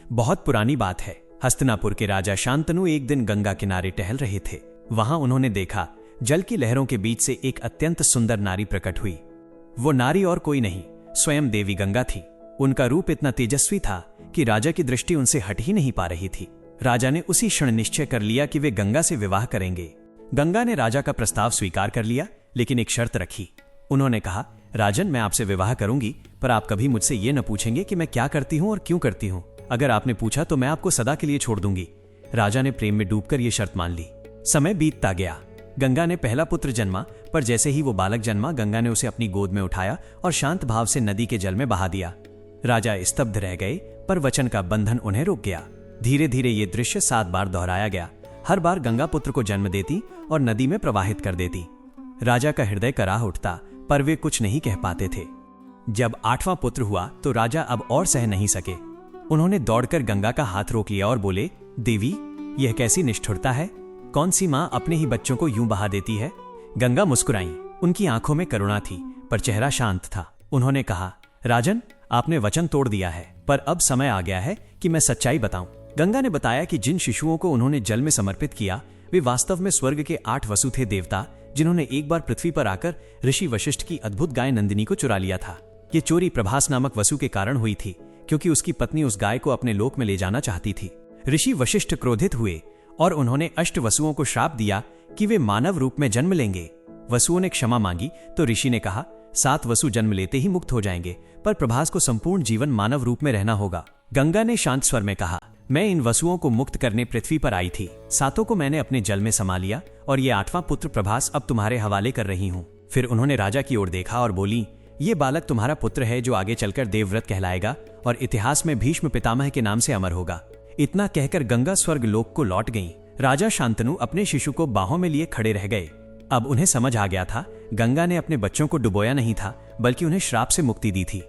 बहुत पुरानी बात है। हस्तिनापुर के राजा शांतनु एक दिन गंगा किनारे टहल रहे थे। वहां उन्होंने देखा जल की लहरों के बीच से एक अत्यंत सुंदर नारी प्रकट हुई। वो नारी और कोई नहीं, स्वयं देवी गंगा थी। उनका रूप इतना तेजस्वी था कि राजा की दृष्टि उनसे हट ही नहीं पा रही थी। राजा ने उसी क्षण निश्चय कर लिया कि वे गंगा से विवाह करेंगे। गंगा ने राजा का प्रस्ताव स्वीकार कर लिया, लेकिन एक शर्त रखी। उन्होंने कहा, राजन, मैं आपसे विवाह करूंगी, पर आप कभी मुझसे ये न पूछेंगे कि मैं क्या करती हूं और क्यों करती हूं। अगर आपने पूछा तो मैं आपको सदा के लिए छोड़ दूंगी। राजा ने प्रेम में डूबकर यह शर्त मान ली। समय बीतता गया। गंगा ने पहला पुत्र जन्मा, पर जैसे ही वो बालक जन्मा, गंगा ने उसे अपनी गोद में उठाया और शांत भाव से नदी के जल में बहा दिया। राजा स्तब्ध रह गए, पर वचन का बंधन उन्हें रोक गया। धीरे धीरे ये दृश्य 7 बार दोहराया गया। हर बार गंगा पुत्र को जन्म देती और नदी में प्रवाहित कर देती। राजा का हृदय कराह उठता, पर वे कुछ नहीं कह पाते थे। जब 8वां पुत्र हुआ तो राजा अब और सह नहीं सके। उन्होंने दौड़कर गंगा का हाथ रोक लिया और बोले, देवी, यह कैसी निष्ठुरता है? कौन सी मां अपने ही बच्चों को यूं बहा देती है? गंगा मुस्कुराई। उनकी आंखों में करुणा थी, पर चेहरा शांत था। उन्होंने कहा, राजन, आपने वचन तोड़ दिया है, पर अब समय आ गया है कि मैं सच्चाई बताऊं। गंगा ने बताया कि जिन शिशुओं को उन्होंने जल में समर्पित किया, वे वास्तव में स्वर्ग के 8 वसु थे, देवता, जिन्होंने एक बार पृथ्वी पर आकर ऋषि वशिष्ठ की अद्भुत गाय नंदिनी को चुरा लिया था। ये चोरी प्रभास नामक वसु के कारण हुई थी, क्योंकि उसकी पत्नी उस गाय को अपने लोक में ले जाना चाहती थी। ऋषि वशिष्ठ क्रोधित हुए और उन्होंने 8 वसुओं को श्राप दिया कि वे मानव रूप में जन्म लेंगे। वसुओं ने क्षमा मांगी तो ऋषि ने कहा, 7 वसु जन्म लेते ही मुक्त हो जाएंगे, पर प्रभास को संपूर्ण जीवन मानव रूप में रहना होगा। गंगा ने शांत स्वर में कहा, मैं इन वसुओं को मुक्त करने पृथ्वी पर आई थी। 7 को मैंने अपने जल में समा लिया और ये 8वां पुत्र प्रभास अब तुम्हारे हवाले कर रही हूँ। फिर उन्होंने राजा की ओर देखा और बोली, ये बालक तुम्हारा पुत्र है, जो आगे चलकर देवव्रत कहलाएगा और इतिहास में भीष्म पितामह के नाम से अमर होगा। इतना कहकर गंगा स्वर्ग लोक को लौट गईं। राजा शांतनु अपने शिशु को बाहों में लिए खड़े रह गए। अब उन्हें समझ आ गया था, गंगा ने अपने बच्चों को डुबोया नहीं था, बल्कि उन्हें श्राप से मुक्ति दी थी।